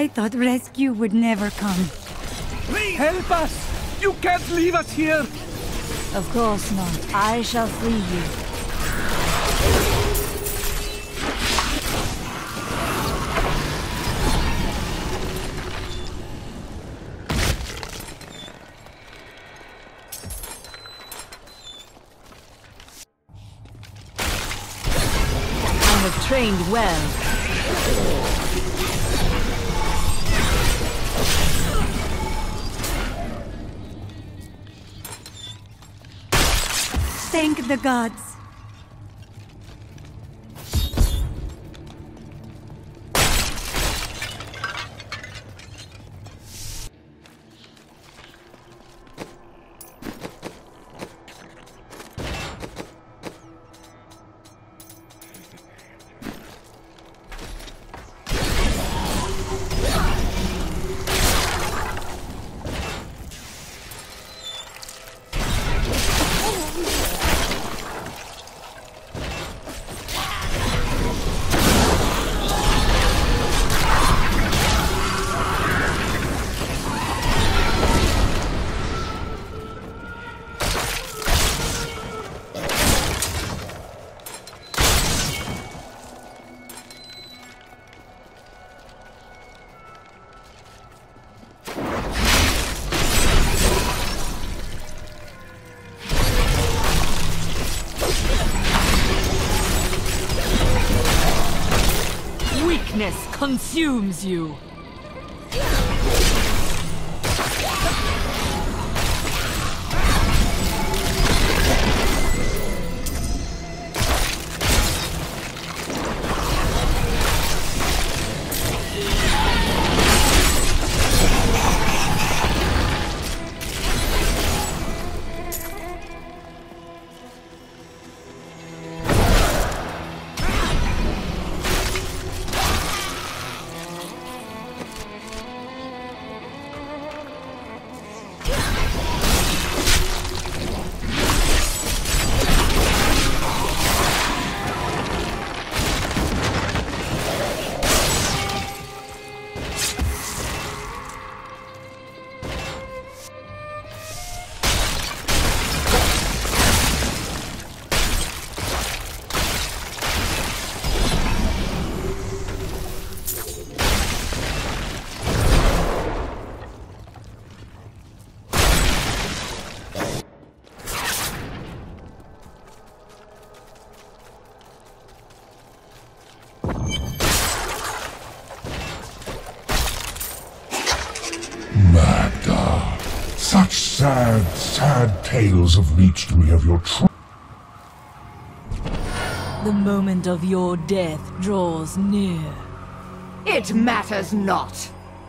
I thought rescue would never come. Please help us! You can't leave us here! Of course not. I shall free you. I have trained well. Thank the gods. Weakness consumes you. Such sad tales have reached me of your The moment of your death draws near. It matters not.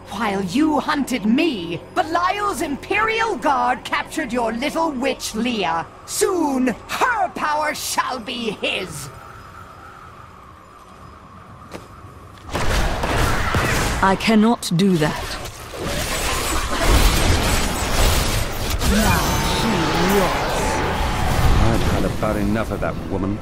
While you hunted me, Belial's Imperial Guard captured your little witch Leah. Soon, her power shall be his! I cannot do that. Now she rots. I've had about enough of that woman.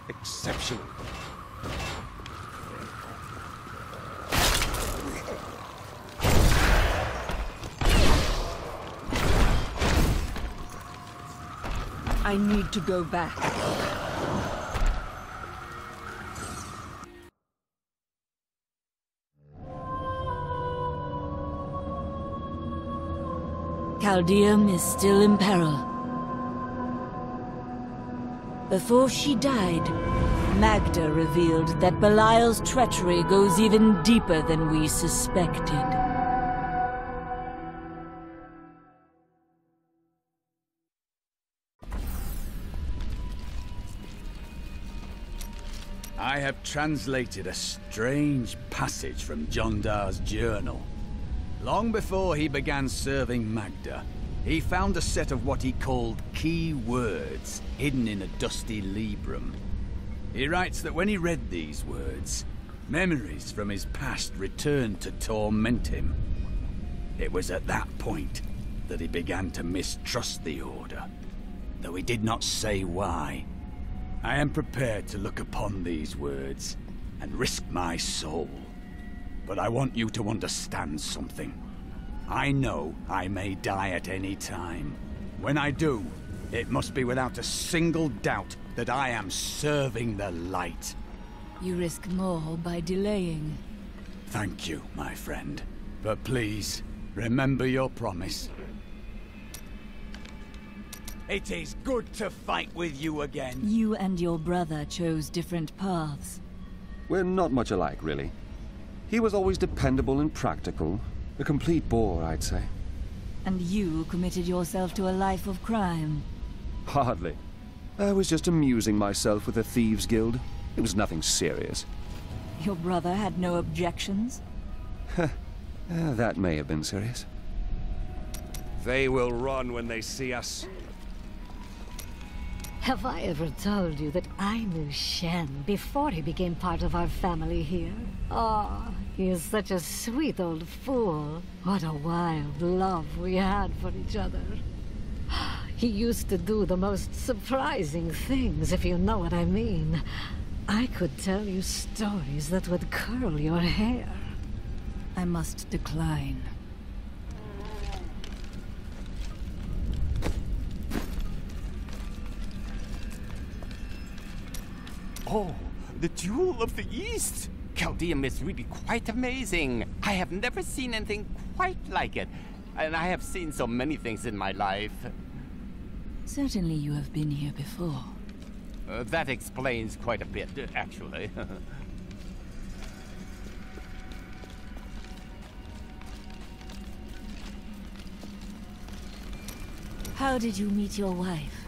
Exceptional. I need to go back. Caldeum is still in peril. Before she died, Magda revealed that Belial's treachery goes even deeper than we suspected. I have translated a strange passage from Jondar's journal. Long before he began serving Magda, he found a set of what he called key words hidden in a dusty librum. He writes that when he read these words, Memories from his past returned to torment him. It was at that point that he began to mistrust the Order, though he did not say why. I am prepared to look upon these words and risk my soul. But I want you to understand something. I know I may die at any time. When I do, it must be without a single doubt that I am serving the light. You risk more by delaying. Thank you, my friend. But please, remember your promise. It is good to fight with you again. You and your brother chose different paths. We're not much alike, really. He was always dependable and practical. A complete bore, I'd say. And you committed yourself to a life of crime. Hardly. I was just amusing myself with the Thieves' Guild. It was nothing serious. Your brother had no objections? That may have been serious. They will run when they see us. Have I ever told you that I knew Shen before he became part of our family here? Oh, he is such a sweet old fool. What a wild love we had for each other. He used to do the most surprising things, if you know what I mean. I could tell you stories that would curl your hair. I must decline. Oh, the Jewel of the East! Chaldeum is really quite amazing. I have never seen anything quite like it. And I have seen so many things in my life. Certainly you have been here before. That explains quite a bit, actually. How did you meet your wife?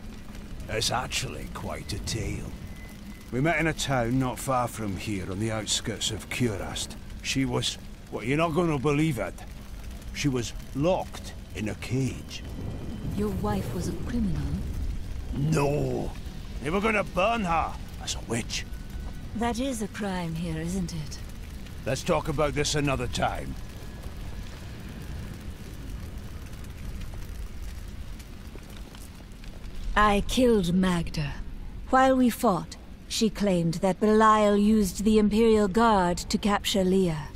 It's actually quite a tale. We met in a town not far from here on the outskirts of Curast. She was... well, you're not going to believe it. She was locked in a cage. Your wife was a criminal? No! They were going to burn her as a witch. That is a crime here, isn't it? Let's talk about this another time. I killed Magda. While we fought, she claimed that Belial used the Imperial Guard to capture Leah.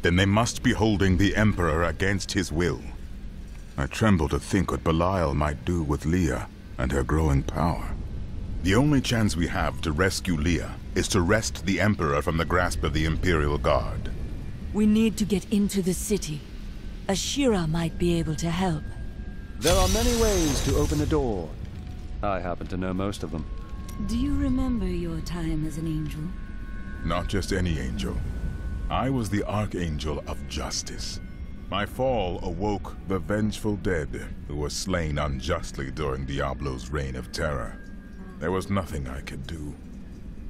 Then they must be holding the Emperor against his will. I tremble to think what Belial might do with Leah and her growing power. The only chance we have to rescue Leah is to wrest the Emperor from the grasp of the Imperial Guard. We need to get into the city. Ashira might be able to help. There are many ways to open a door. I happen to know most of them. Do you remember your time as an angel? Not just any angel. I was the Archangel of Justice. My fall awoke the vengeful dead who were slain unjustly during Diablo's reign of terror. There was nothing I could do.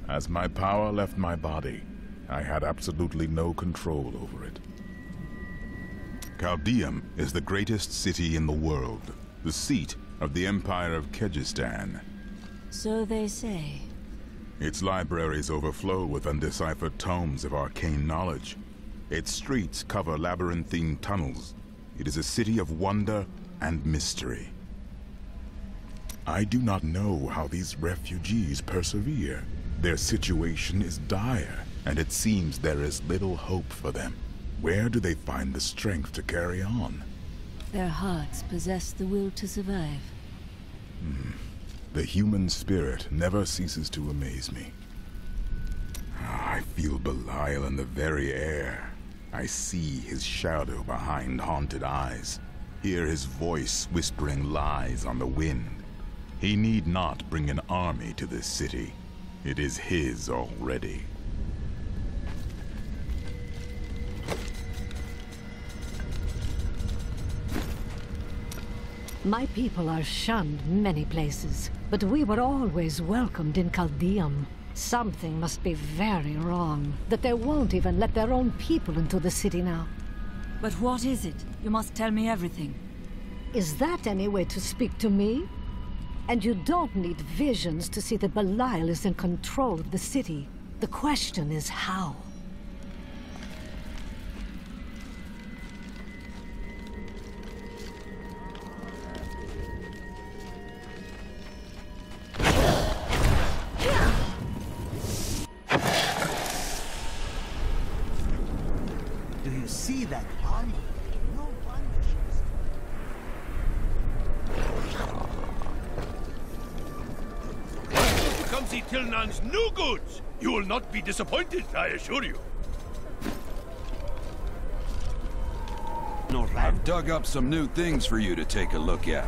As my power left my body, I had absolutely no control over it. Chaldeum is the greatest city in the world, the seat of the Empire of Kyrgyzstan. So they say. Its libraries overflow with undeciphered tomes of arcane knowledge. Its streets cover labyrinthine tunnels. It is a city of wonder and mystery. I do not know how these refugees persevere. Their situation is dire, and it seems there is little hope for them. Where do they find the strength to carry on? Their hearts possess the will to survive. The human spirit never ceases to amaze me. I feel Belial in the very air. I see his shadow behind haunted eyes, hear his voice whispering lies on the wind. He need not bring an army to this city. It is his already. My people are shunned many places, but we were always welcomed in Chaldeum. Something must be very wrong, that they won't even let their own people into the city now. But what is it? You must tell me everything. Is that any way to speak to me? And you don't need visions to see that Belial is in control of the city. The question is how. see Tilnan's new goods. You will not be disappointed, I assure you. I've dug up some new things for you to take a look at.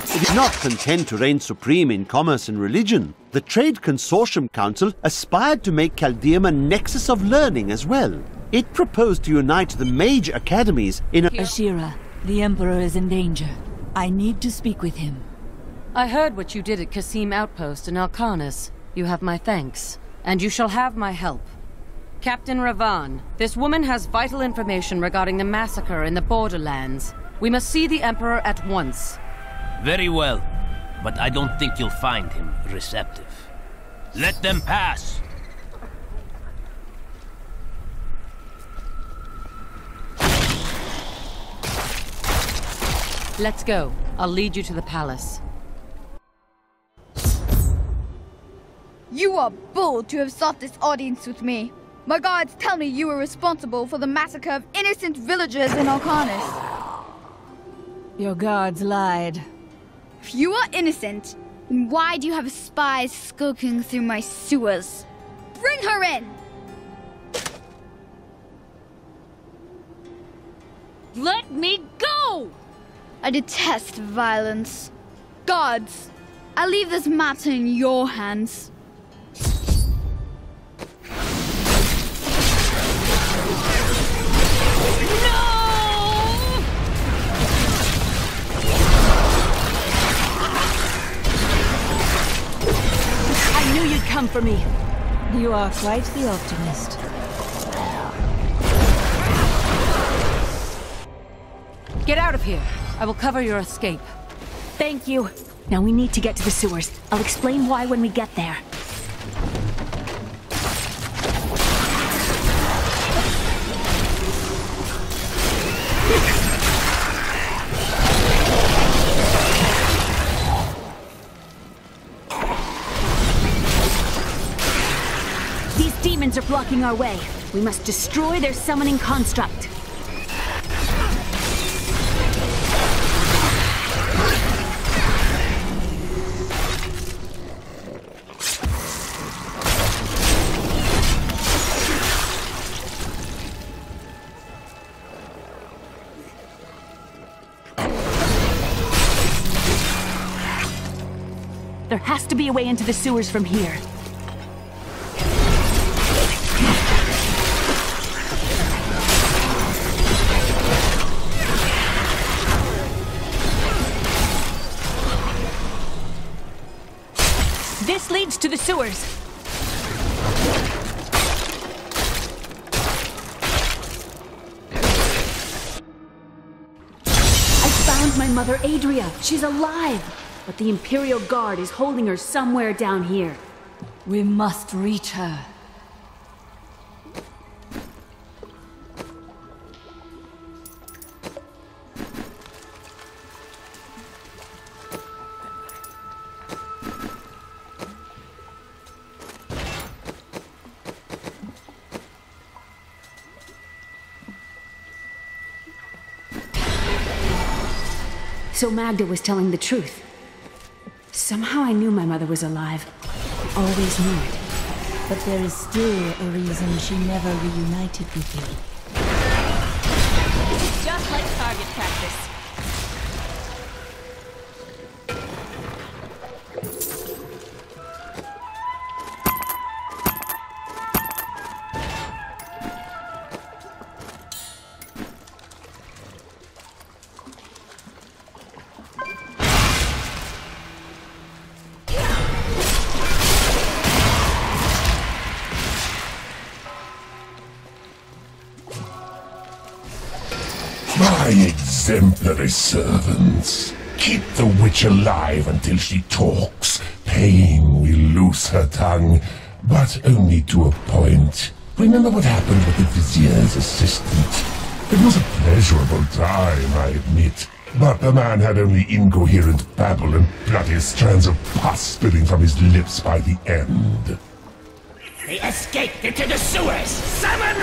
It is not content to reign supreme in commerce and religion. The Trade Consortium Council aspired to make Caldeum a nexus of learning as well. It proposed to unite the mage academies in a... Ashira, the Emperor is in danger. I need to speak with him. I heard what you did at Kasim Outpost in Alcanis. You have my thanks, and you shall have my help. Captain Ravan, this woman has vital information regarding the massacre in the Borderlands. We must see the Emperor at once. Very well, but I don't think you'll find him receptive. Let them pass! Let's go. I'll lead you to the palace. You are bold to have sought this audience with me. My guards tell me you were responsible for the massacre of innocent villagers in Alcanis. Your guards lied. If you are innocent, then why do you have spies skulking through my sewers? Bring her in! Let me go! I detest violence. Guards, I leave this matter in your hands. I knew you'd come for me. You are quite the optimist. Get out of here. I will cover your escape. Thank you. Now we need to get to the sewers. I'll explain why when we get there. These demons are blocking our way. We must destroy their summoning construct. There has to be a way into the sewers from here. This leads to the sewers. I found my mother Adria. She's alive. But the Imperial Guard is holding her somewhere down here. We must reach her. So Magda was telling the truth. Somehow I knew my mother was alive. I always knew it. But there is still a reason she never reunited with you. Just like target practice. My exemplary servants. Keep the witch alive until she talks. Pain will loose her tongue, but only to a point. Remember what happened with the Vizier's assistant? It was a pleasurable time, I admit. But the man had only incoherent babble and bloody strands of pus spilling from his lips by the end. They escaped into the sewers! Summon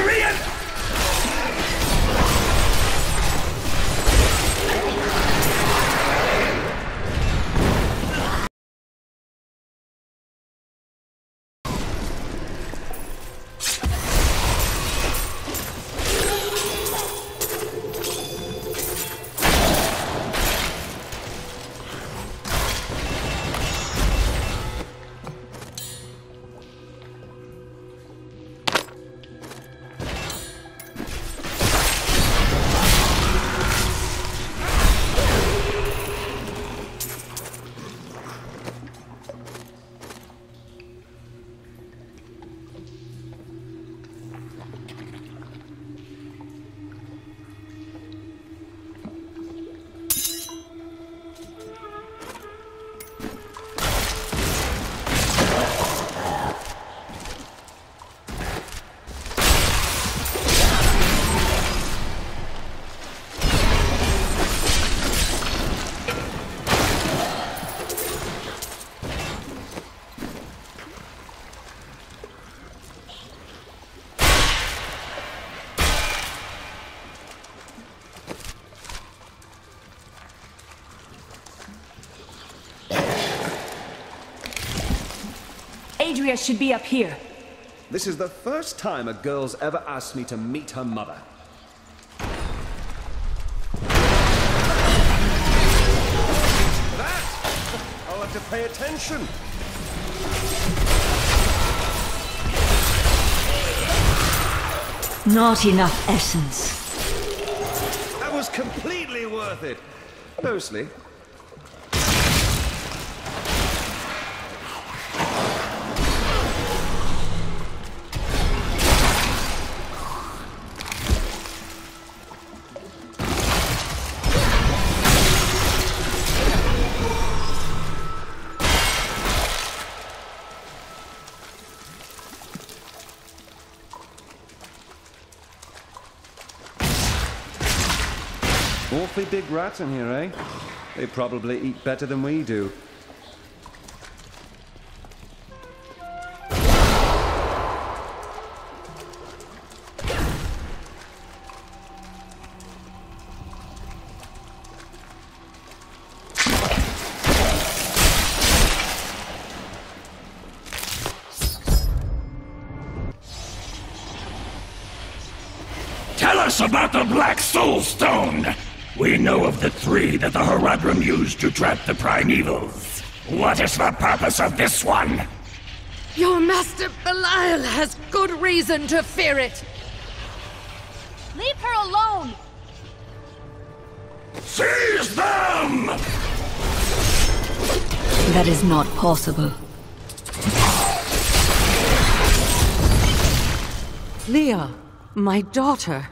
Andrea should be up here. This is the first time a girl's ever asked me to meet her mother. That! I'll have to pay attention. Not enough essence. That was completely worth it. Mostly. Awfully big rats in here, eh? They probably eat better than we do. Tell us about the Black Soul Stone! We know of the 3 that the Horadrim used to trap the Primevals. What is the purpose of this one? Your master Belial has good reason to fear it. Leave her alone! Seize them! That is not possible. Leah, my daughter.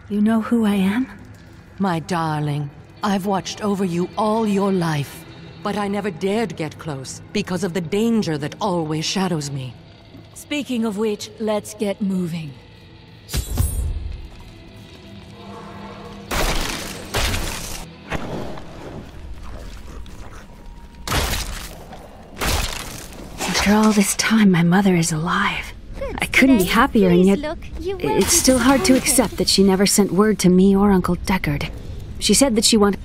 You know who I am? My darling, I've watched over you all your life, but I never dared get close because of the danger that always shadows me. Speaking of which, let's get moving. After all this time, my mother is alive. I couldn't be happier, and yet it's still hard to accept that she never sent word to me or Uncle Deckard. She said that she wanted...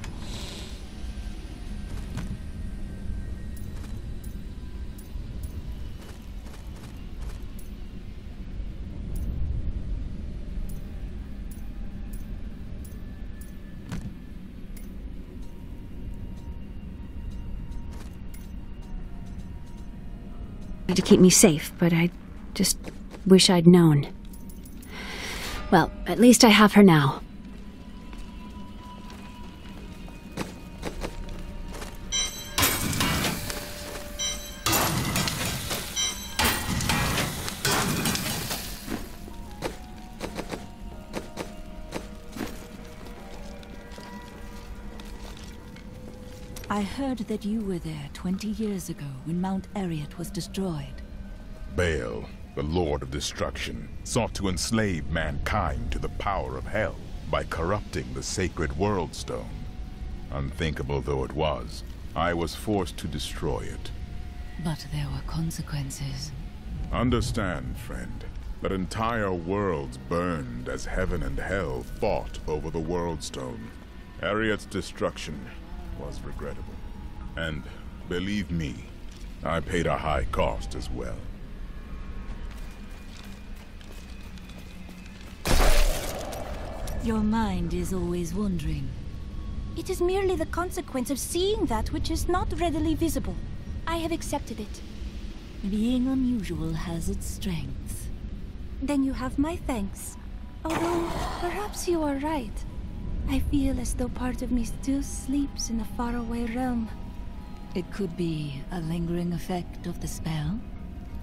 to keep me safe, but I just wish I'd known. Well, at least I have her now. I heard that you were there 20 years ago when Mount Ariat was destroyed. Baal, the Lord of Destruction, sought to enslave mankind to the power of hell by corrupting the sacred World Stone. Unthinkable though it was, I was forced to destroy it. But there were consequences. Understand, friend, that entire worlds burned as heaven and hell fought over the World Stone. Ariat's destruction was regrettable. And, believe me, I paid a high cost as well. Your mind is always wandering. It is merely the consequence of seeing that which is not readily visible. I have accepted it. Being unusual has its strengths. Then you have my thanks. Although, perhaps you are right. I feel as though part of me still sleeps in a faraway realm. It could be a lingering effect of the spell.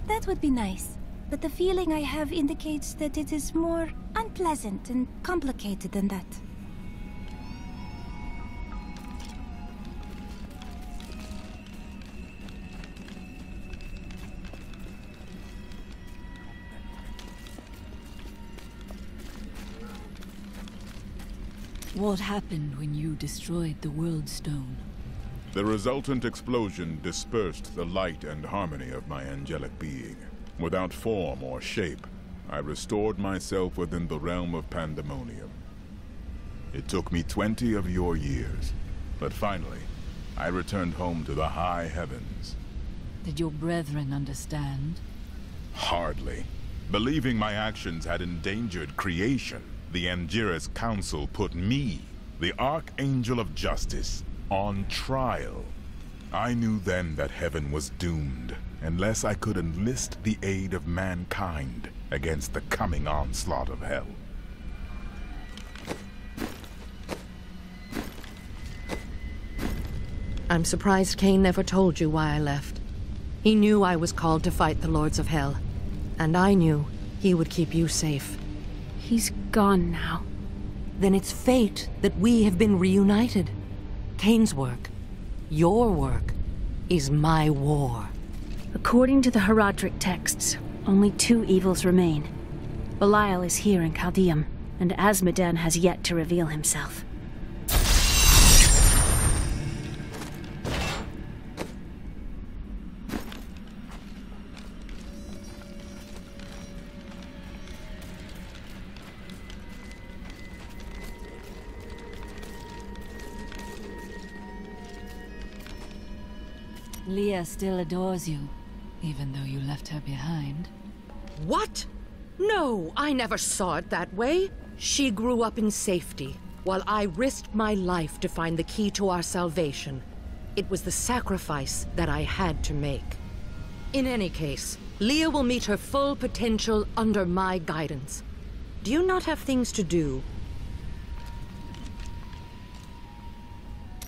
That would be nice, but the feeling I have indicates that it is more unpleasant and complicated than that. What happened when you destroyed the World Stone? The resultant explosion dispersed the light and harmony of my angelic being. Without form or shape, I restored myself within the realm of pandemonium. It took me 20 of your years, but finally, I returned home to the high heavens. Did your brethren understand? Hardly. Believing my actions had endangered creation, the Angiras Council put me, the Archangel of Justice, on trial. I knew then that heaven was doomed, unless I could enlist the aid of mankind against the coming onslaught of hell. I'm surprised Cain never told you why I left. He knew I was called to fight the Lords of Hell, and I knew he would keep you safe. He's gone now. Then it's fate that we have been reunited. Cain's work, your work, is my war. According to the Herodric texts, only 2 evils remain. Belial is here in Chaldeum, and Azmodan has yet to reveal himself. Leah still adores you, even though you left her behind. What? No, I never saw it that way. She grew up in safety, while I risked my life to find the key to our salvation. It was the sacrifice that I had to make. In any case, Leah will meet her full potential under my guidance. Do you not have things to do?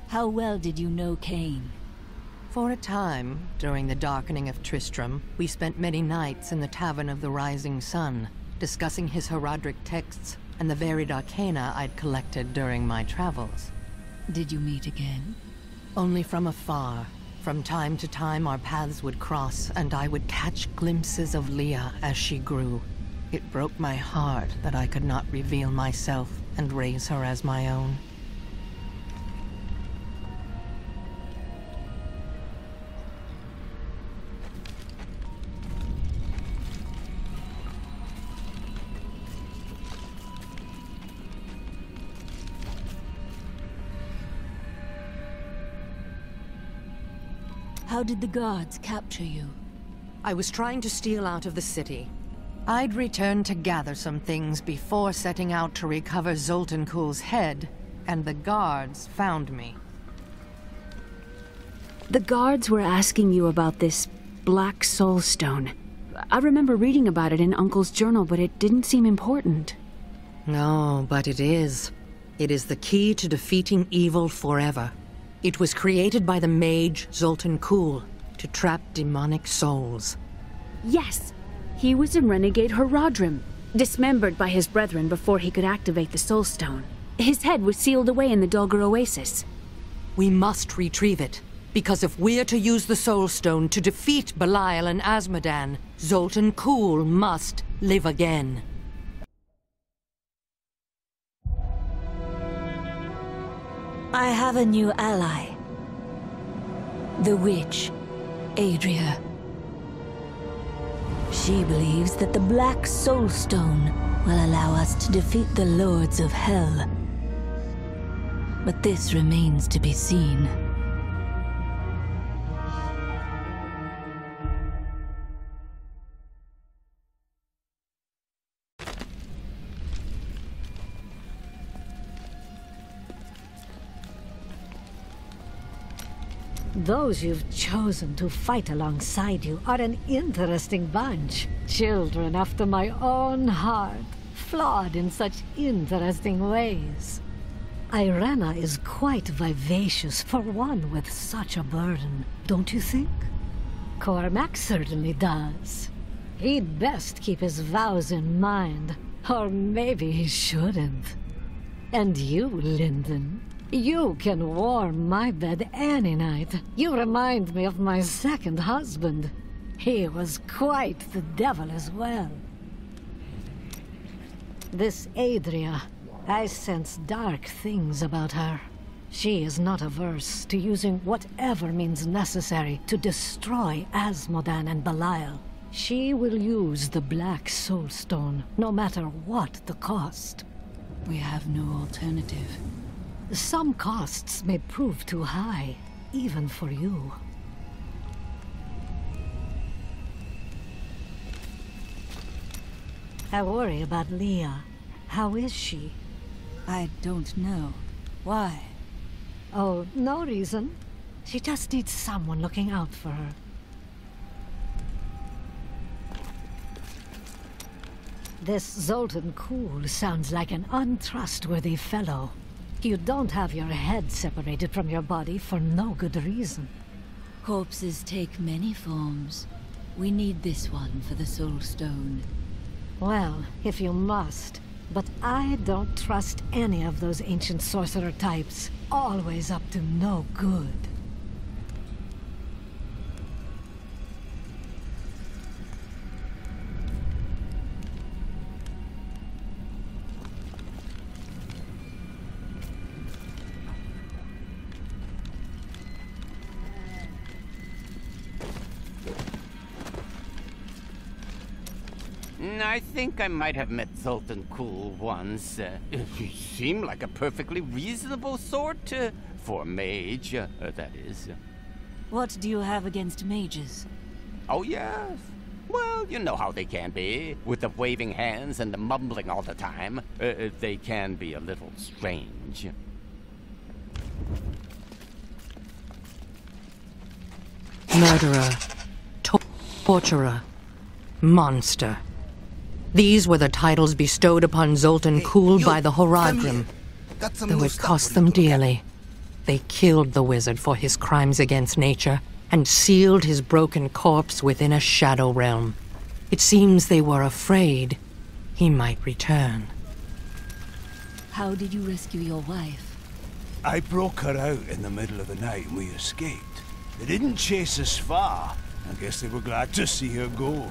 How well did you know Cain? For a time, during the darkening of Tristram, we spent many nights in the Tavern of the Rising Sun, discussing his Herodric texts and the varied arcana I'd collected during my travels. Did you meet again? Only from afar. From time to time our paths would cross, and I would catch glimpses of Leah as she grew. It broke my heart that I could not reveal myself and raise her as my own. How did the guards capture you? I was trying to steal out of the city. I'd returned to gather some things before setting out to recover Zoltan Kuhl's head, and the guards found me. The guards were asking you about this Black Soul Stone. I remember reading about it in Uncle's journal, but it didn't seem important. No, but it is. It is the key to defeating evil forever. It was created by the mage Zoltan Kuhl to trap demonic souls. Yes! He was a renegade Herodrim, dismembered by his brethren before he could activate the Soul Stone. His head was sealed away in the Dulgar Oasis. We must retrieve it, because if we're to use the Soul Stone to defeat Belial and Azmodan, Zoltan Kuhl must live again. I have a new ally. The witch, Adria. She believes that the Black Soul Stone will allow us to defeat the Lords of Hell. But this remains to be seen. Those you've chosen to fight alongside you are an interesting bunch. Children after my own heart, flawed in such interesting ways. Irena is quite vivacious for one with such a burden, don't you think? Cormac certainly does. He'd best keep his vows in mind, or maybe he shouldn't. And you, Lyndon, you can warm my bed any night. You remind me of my second husband. He was quite the devil as well. This Adria, I sense dark things about her. She is not averse to using whatever means necessary to destroy Azmodan and Belial. She will use the Black Soul Stone, no matter what the cost. We have no alternative. Some costs may prove too high, even for you. I worry about Leah. How is she? I don't know. Why? Oh, no reason. She just needs someone looking out for her. This Zoltan Kuhl sounds like an untrustworthy fellow. You don't have your head separated from your body for no good reason. Corpses take many forms. We need this one for the Soul Stone. Well, if you must. But I don't trust any of those ancient sorcerer types. Always up to no good. I think I might have met Zoltan Kuhl once. He seemed like a perfectly reasonable sort, for a mage, that is. What do you have against mages? Oh, yes. Well, you know how they can be. With the waving hands and the mumbling all the time. They can be a little strange. Murderer. Torturer. Monster. These were the titles bestowed upon Zoltan Kuhl by the Horadrim, though it cost them dearly. They killed the wizard for his crimes against nature and sealed his broken corpse within a shadow realm. It seems they were afraid he might return. How did you rescue your wife? I broke her out in the middle of the night and we escaped. They didn't chase us far. I guess they were glad to see her go.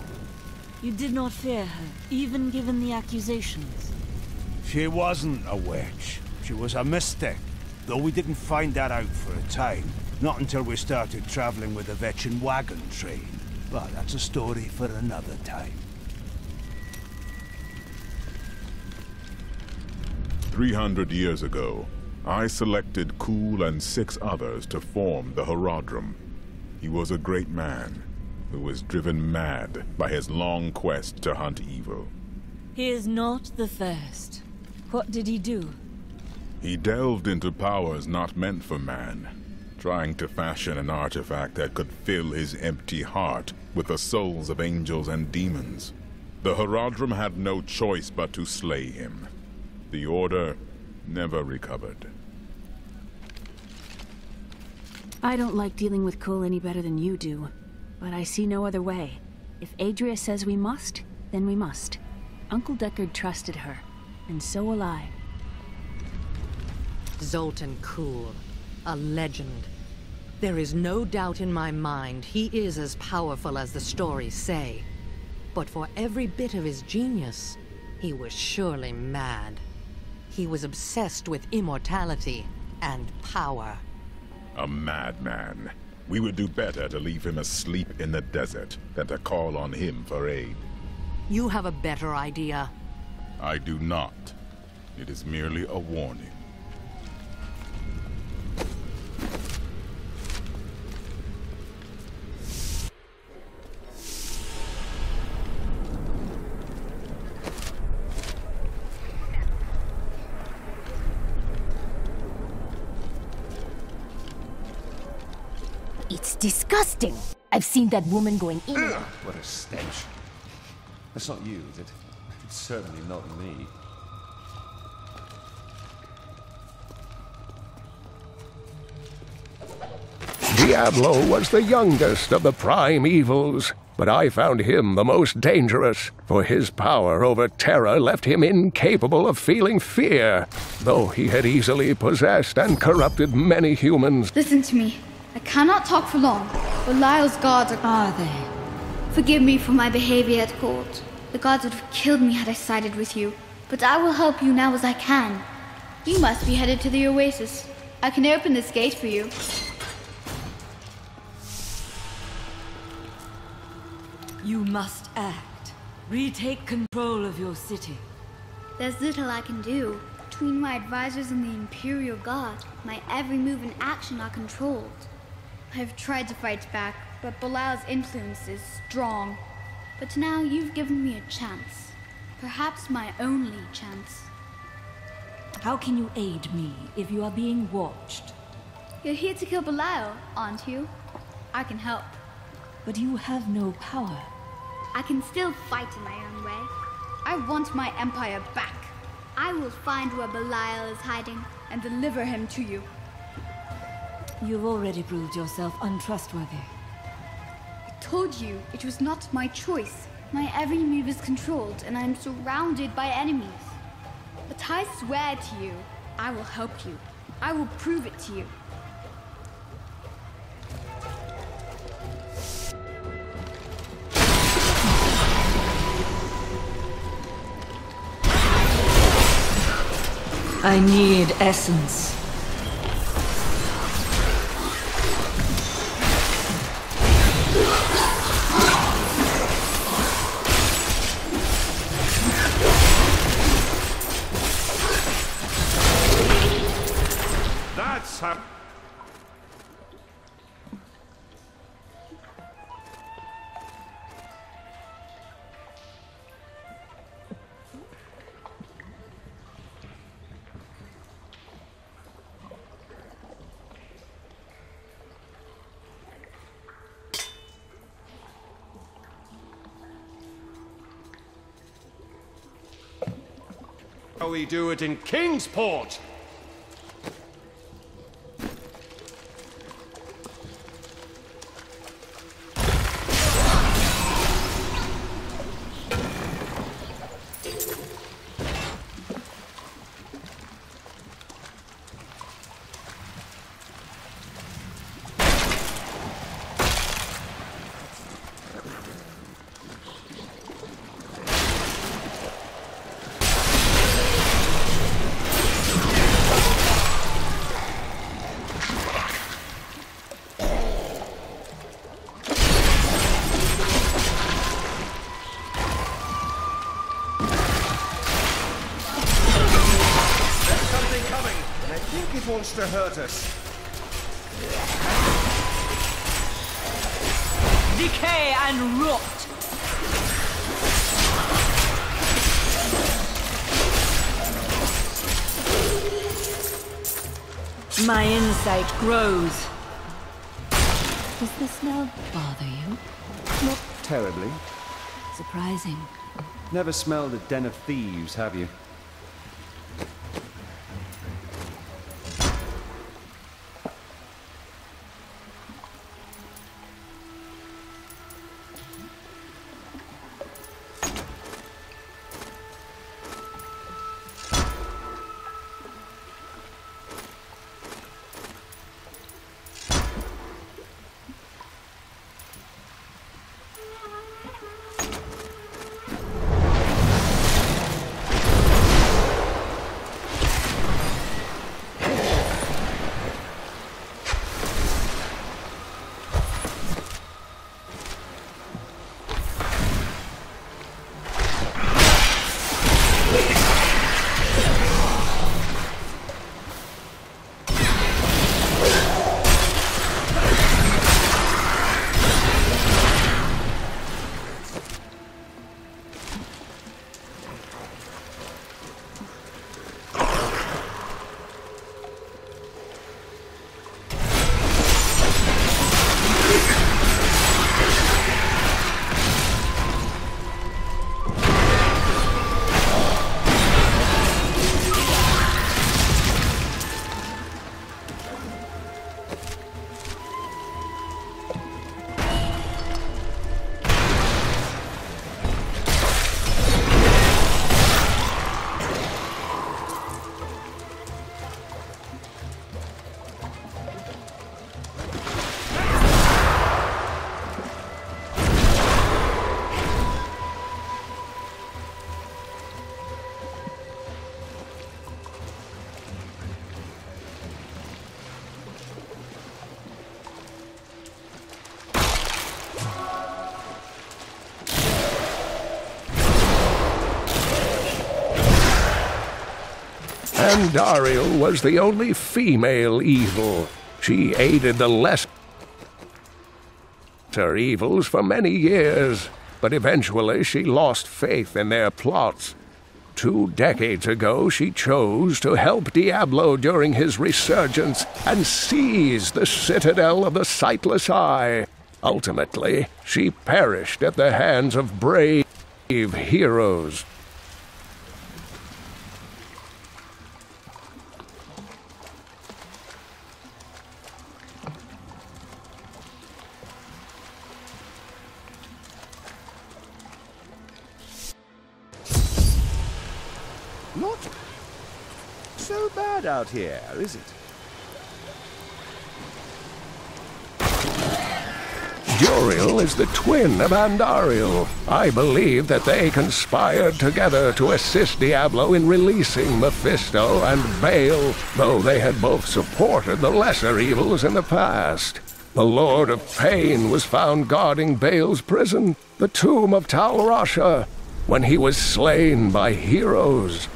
You did not fear her, even given the accusations. She wasn't a witch. She was a mystic. Though we didn't find that out for a time. Not until we started traveling with the Vetchin wagon train. But that's a story for another time. 300 years ago, I selected Kuhl and 6 others to form the Horadrim. He was a great man, who was driven mad by his long quest to hunt evil. He is not the first. What did he do? He delved into powers not meant for man, trying to fashion an artifact that could fill his empty heart with the souls of angels and demons. The Horadrim had no choice but to slay him. The Order never recovered. I don't like dealing with Kuhl any better than you do. But I see no other way. If Adria says we must, then we must. Uncle Deckard trusted her, and so will I. Zoltan Kuhl, a legend. There is no doubt in my mind he is as powerful as the stories say. But for every bit of his genius, he was surely mad. He was obsessed with immortality and power. A madman. We would do better to leave him asleep in the desert than to call on him for aid. You have a better idea. I do not. It is merely a warning. It's disgusting. I've seen that woman going in. What a stench. That's not you, is it? It's certainly not me. Diablo was the youngest of the prime evils, but I found him the most dangerous, for his power over terror left him incapable of feeling fear, though he had easily possessed and corrupted many humans. Listen to me. I cannot talk for long, but Lyle's gods are they? Forgive me for my behavior at court. The gods would have killed me had I sided with you, but I will help you now as I can. You must be headed to the Oasis. I can open this gate for you. You must act. Retake control of your city. There's little I can do. Between my advisors and the Imperial Guard, my every move and action are controlled. I have tried to fight back, but Belal's influence is strong. But now you've given me a chance. Perhaps my only chance. How can you aid me if you are being watched? You're here to kill Belial, aren't you? I can help. But you have no power. I can still fight in my own way. I want my empire back. I will find where Belial is hiding and deliver him to you. You've already proved yourself untrustworthy. I told you it was not my choice. My every move is controlled and I am surrounded by enemies. But I swear to you, I will help you. I will prove it to you. I need essence. That's how... How we do it in Kingsport! Wants to hurt us. Decay and rot! My insight grows. Does the smell bother you? Not terribly. Surprising. Never smelled a den of thieves, have you? Andariel was the only female evil. She aided the lesser evils for many years. but eventually she lost faith in their plots. 2 decades ago, she chose to help Diablo during his resurgence and seize the citadel of the Sightless Eye. Ultimately, she perished at the hands of brave heroes. Not so bad out here, is it? Juriel is the twin of Andariel. I believe that they conspired together to assist Diablo in releasing Mephisto and Baal, though they had both supported the lesser evils in the past. The Lord of Pain was found guarding Baal's prison, the tomb of Tal Rasha, when he was slain by heroes.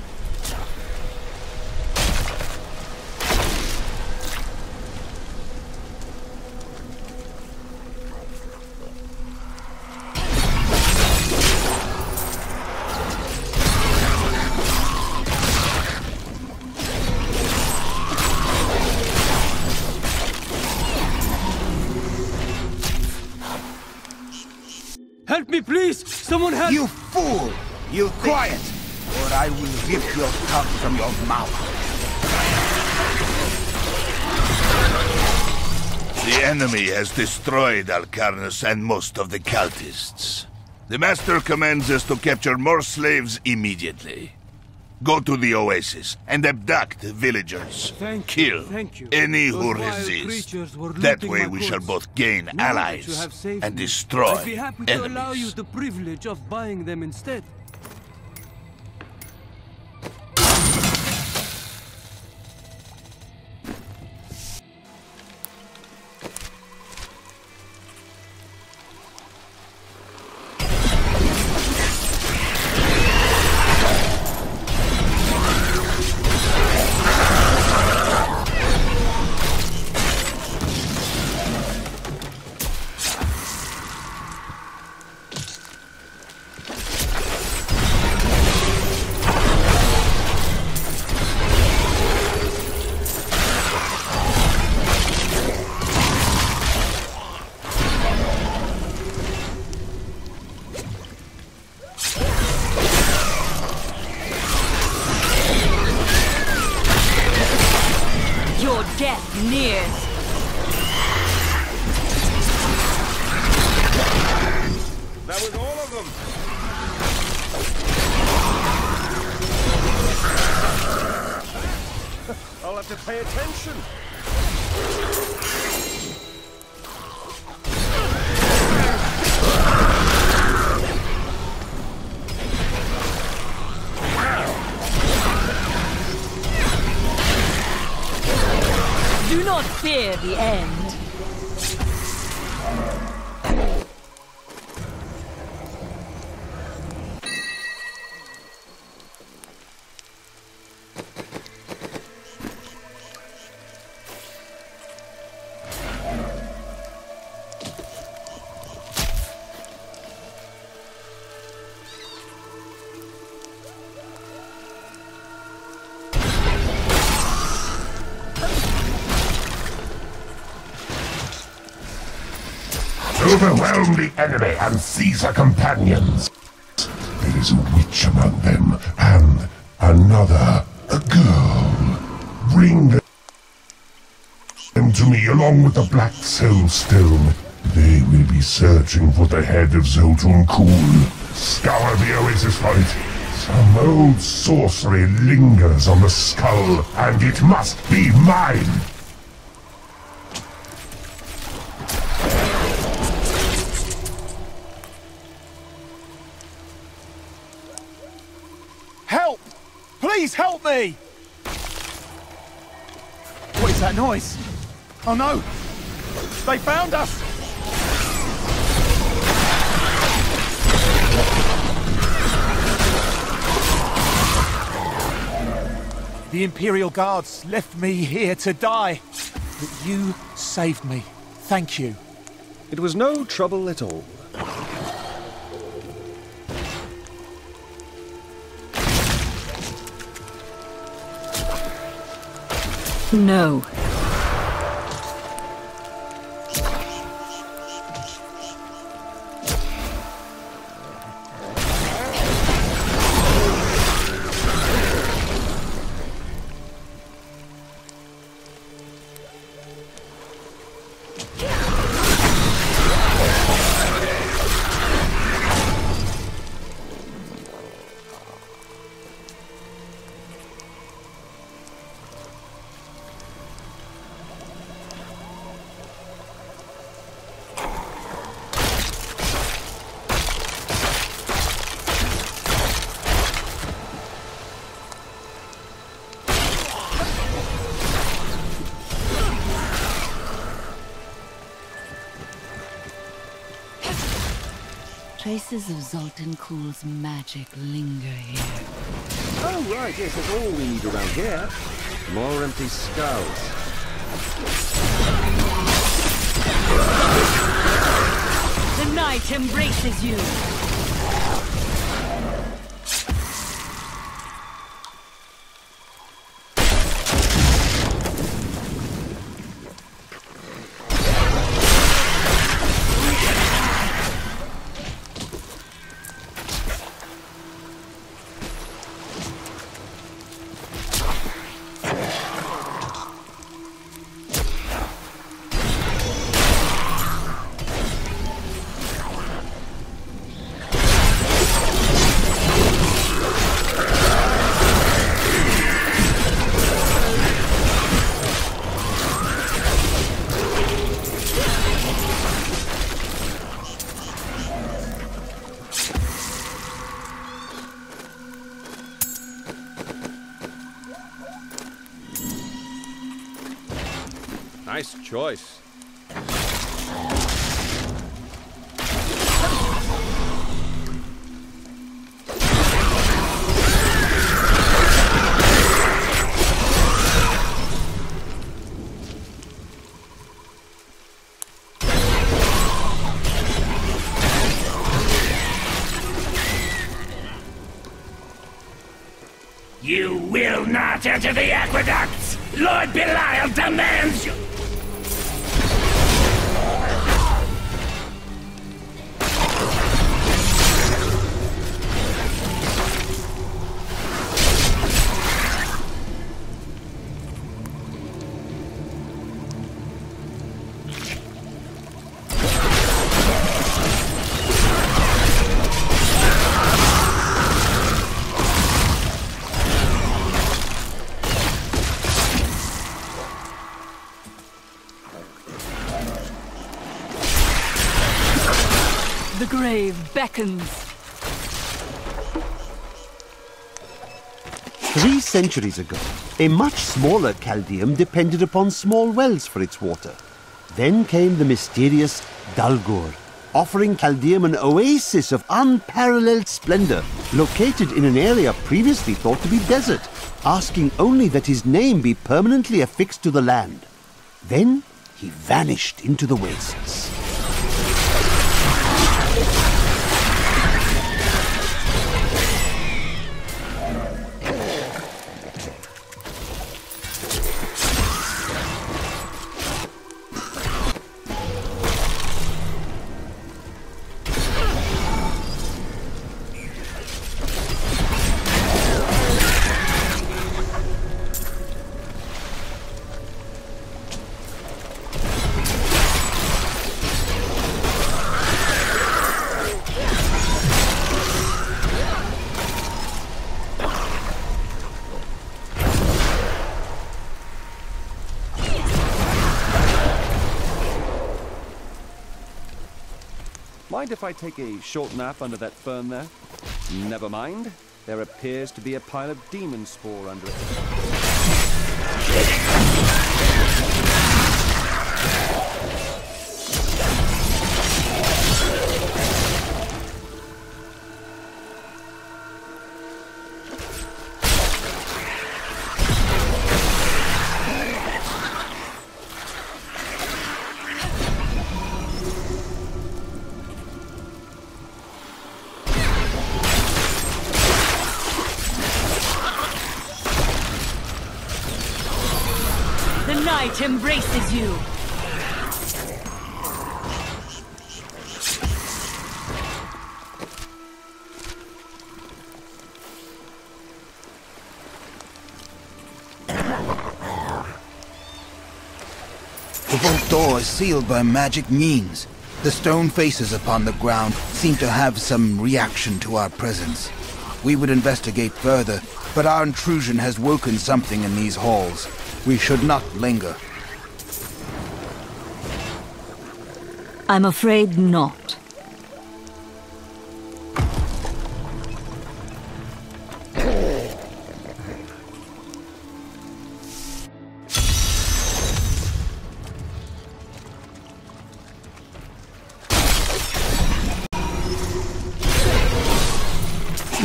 Help me, please! Someone help! You fool! You quiet, or I will rip your tongue from your mouth. The enemy has destroyed Alcarnus and most of the cultists. The Master commands us to capture more slaves immediately. Go to the oasis and abduct villagers. Kill any who resist. That way we shall both gain allies and destroy I'd be happy to allow you enemies. the privilege of buying them instead. Your death nears. That was all of them. I'll have to pay attention. Do not fear the end. Overwhelm the enemy and seize her companions. There is a witch among them, and another, a girl. Bring them to me along with the Black Soul Stone. They will be searching for the head of Zoltun Kuhl. Scour the oasis for it. Some old sorcery lingers on the skull, and it must be mine. Help! Please help me! What is that noise? Oh no! They found us! The Imperial Guards left me here to die, but you saved me. Thank you. It was no trouble at all. No. Traces of Zoltan Kuhl's magic linger here. Oh, right, yes, that's all we need around here. More empty skulls. The night embraces you! Nice choice. You will not enter the aqueducts! Lord Belial demands you! The grave beckons. 3 centuries ago, a much smaller Chaldeum depended upon small wells for its water. Then came the mysterious Dalgur, offering Chaldeum an oasis of unparalleled splendor, located in an area previously thought to be desert, asking only that his name be permanently affixed to the land. Then he vanished into the wastes. Mind if I take a short nap under that fern there? Never mind. There appears to be a pile of demon spore under it. light embraces you. The vault door is sealed by magic means. The stone faces upon the ground seem to have some reaction to our presence. We would investigate further, but our intrusion has woken something in these halls. We should not linger. I'm afraid not.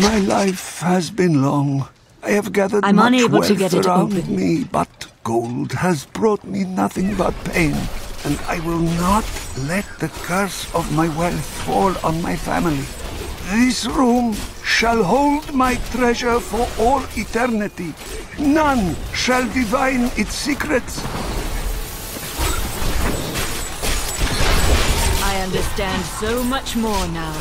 My life has been long. I have gathered I'm much unable wealth to get it around open. me, but gold has brought me nothing but pain, and I will not let the curse of my wealth fall on my family. This room shall hold my treasure for all eternity. None shall divine its secrets. I understand so much more now.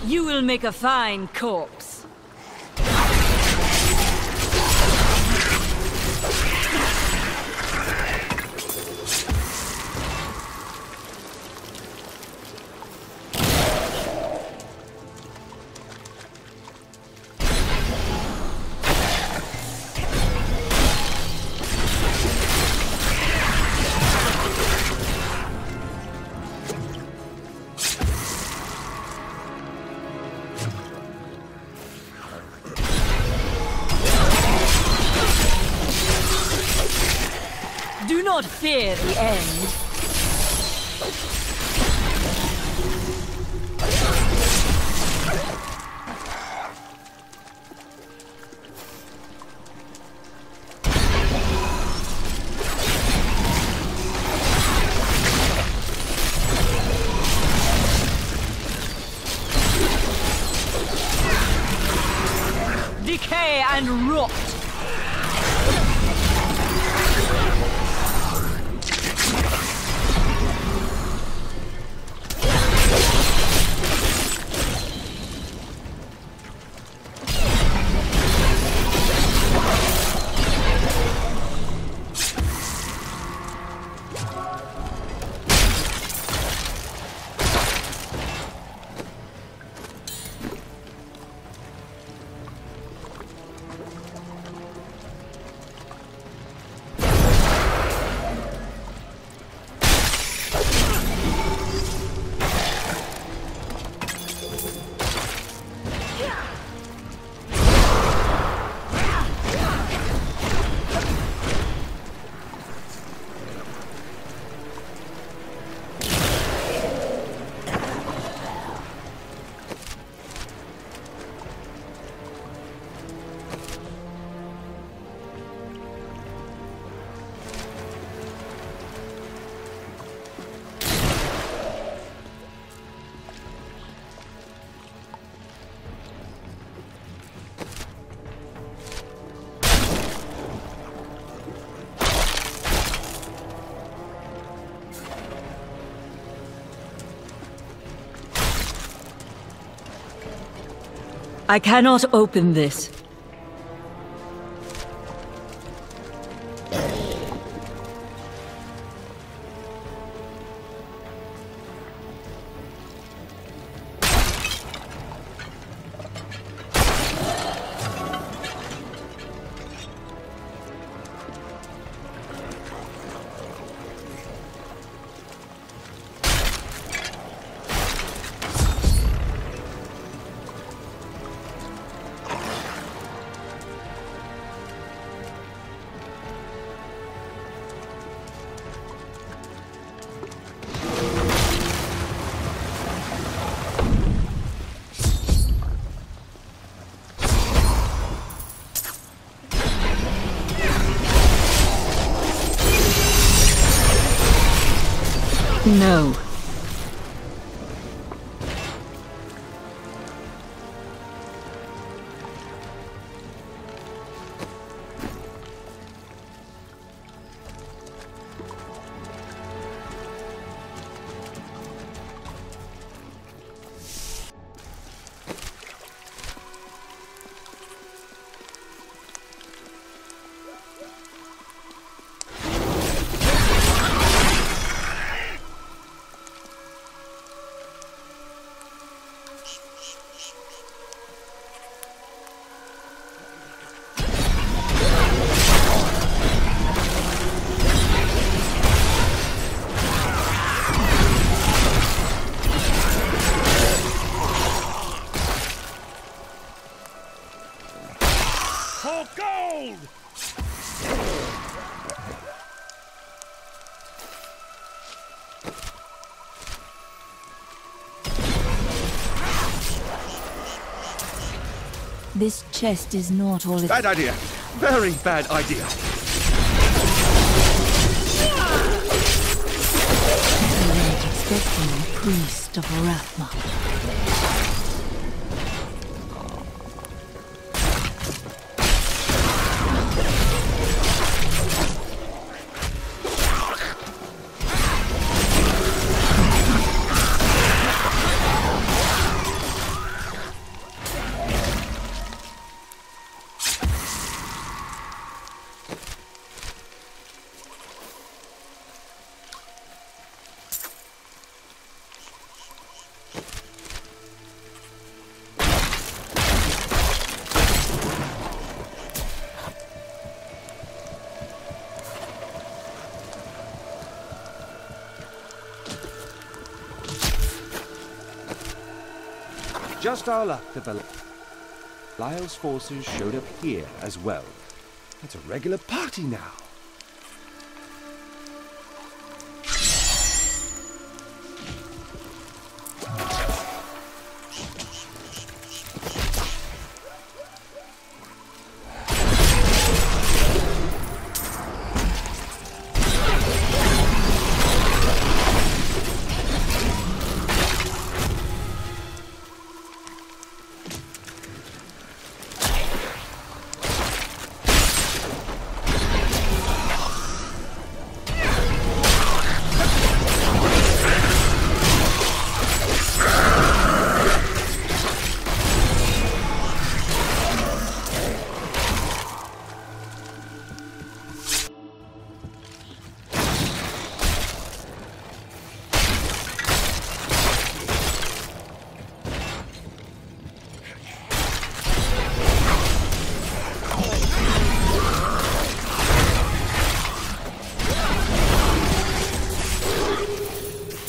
You will make a fine corpse. Do not fear the end. Decay and rot. I cannot open this. No. For gold! This chest is not all it... Bad idea. Very bad idea. I wasn't expecting a priest of Rathma. Just our luck that the Lyle's forces showed up here as well. It's a regular party now.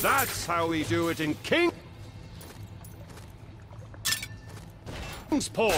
That's how we do it in Kingsport.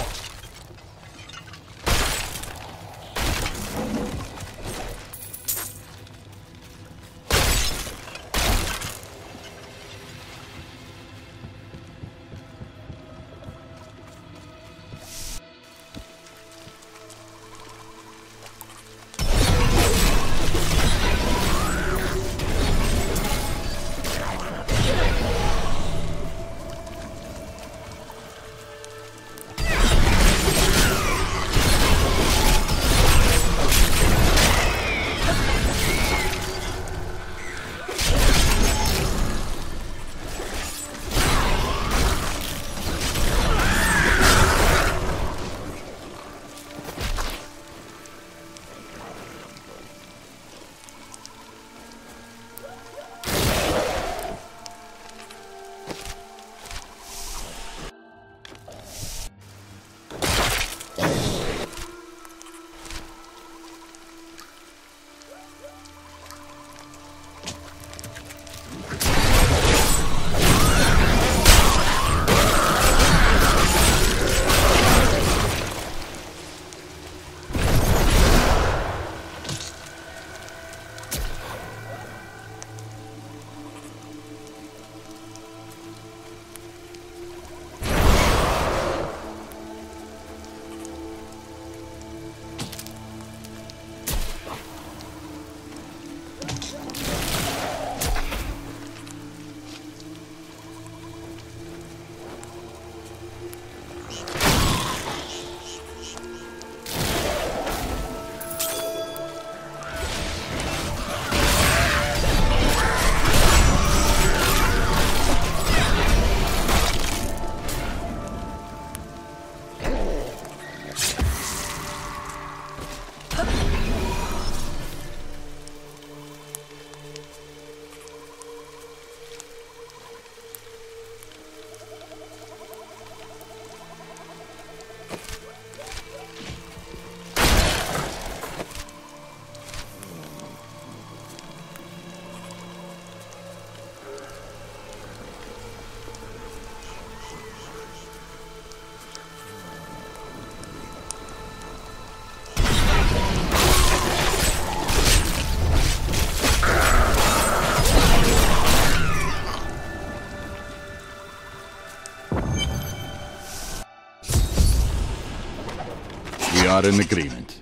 are in agreement.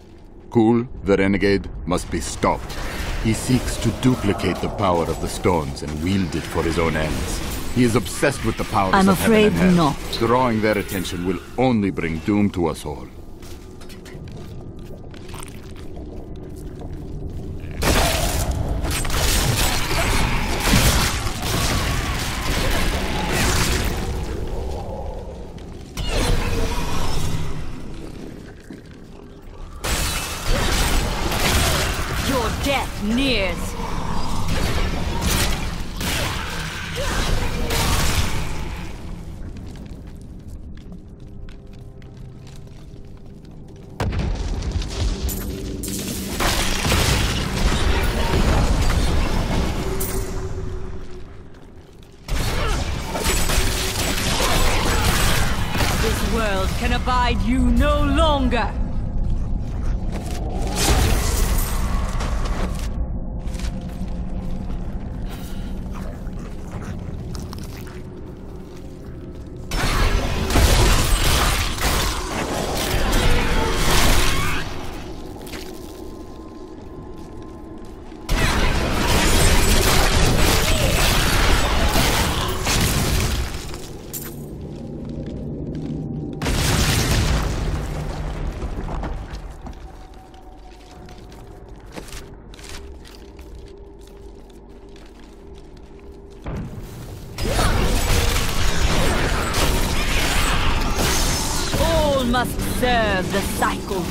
Kul, the renegade, must be stopped. He seeks to duplicate the power of the stones and wield it for his own ends. He is obsessed with the powers I'm of heaven and afraid hell. not. Drawing their attention will only bring doom to us all. Your death nears. This world can abide you no longer. All must serve the cycle.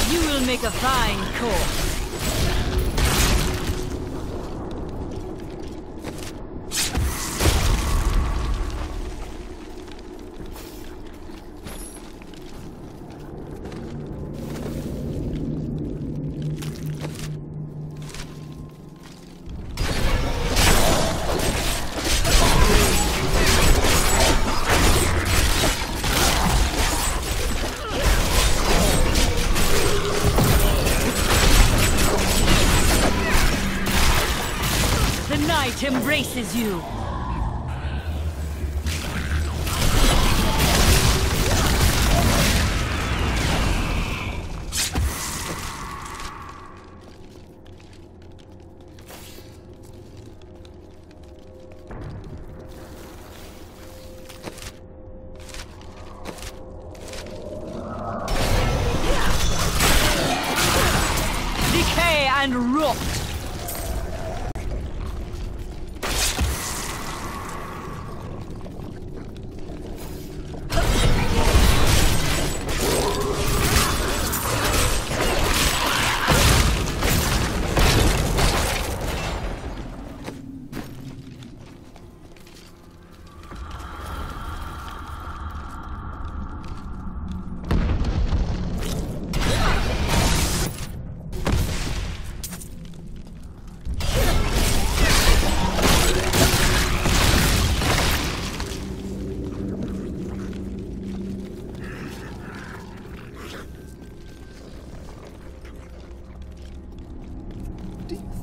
You will make a fine corpse. The night embraces you. Decay and rot.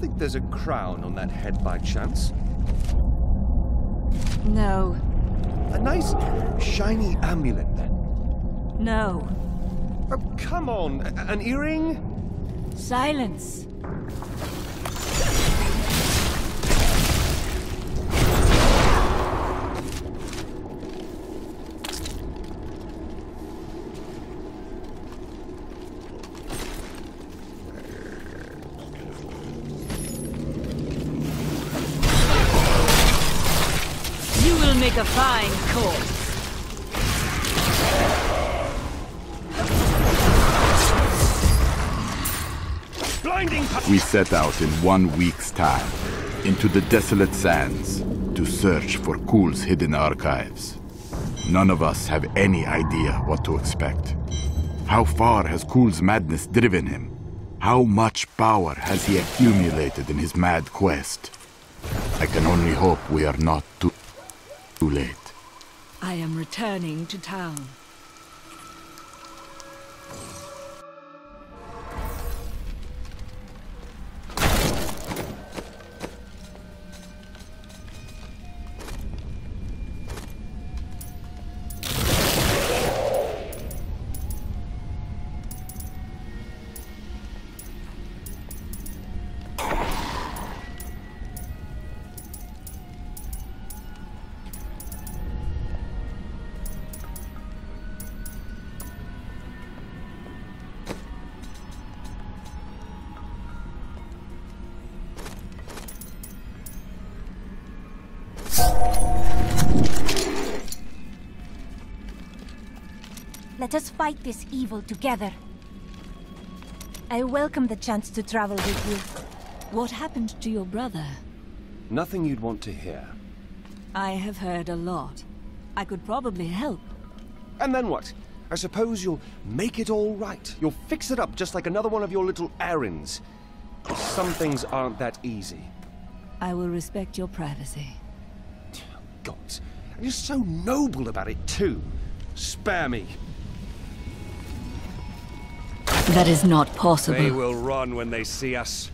think there's a crown on that head by chance? No. A nice, shiny amulet, then? No. Oh, come on. An earring? Silence. You will make a fine corpse. We set out in 1 week's time into the desolate sands to search for Kul's hidden archives. None of us have any idea what to expect. How far has Kul's madness driven him? How much power has he accumulated in his mad quest? I can only hope we are not too late. I am returning to town. Let us fight this evil together. I welcome the chance to travel with you. What happened to your brother? Nothing you'd want to hear. I have heard a lot. I could probably help. And then what? I suppose you'll make it all right. You'll fix it up just like another one of your little errands. Some things aren't that easy. I will respect your privacy. God, and you're so noble about it too. Spare me. That is not possible. They will run when they see us.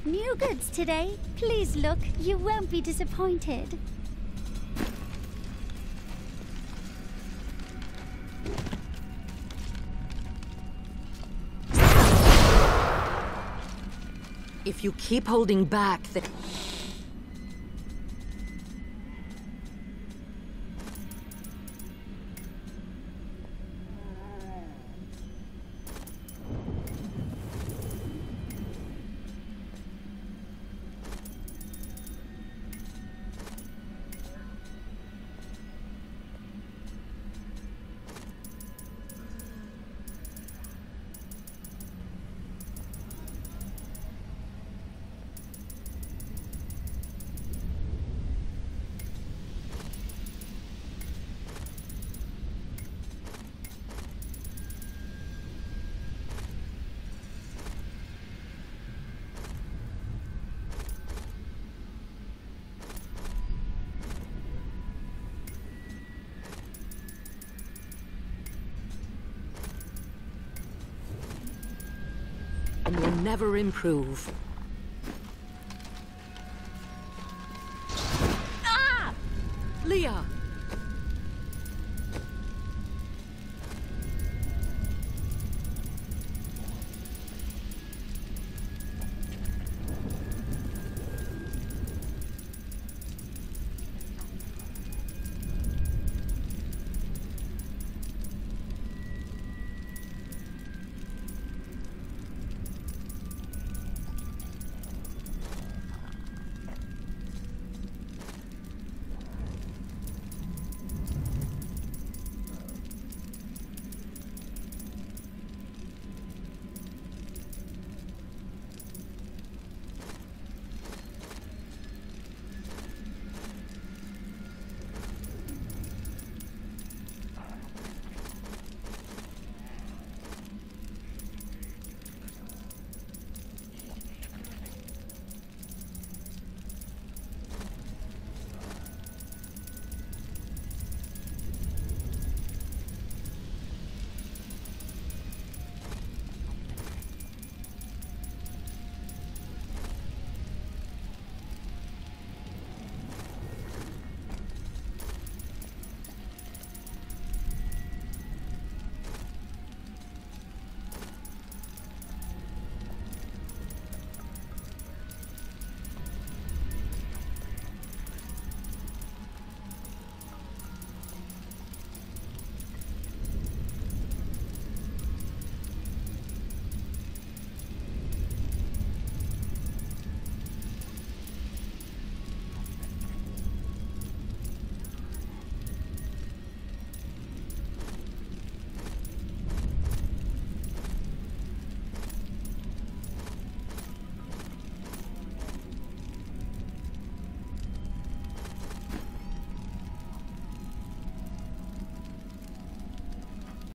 New goods today. Please look, you won't be disappointed. If you keep holding back, the... and will never improve.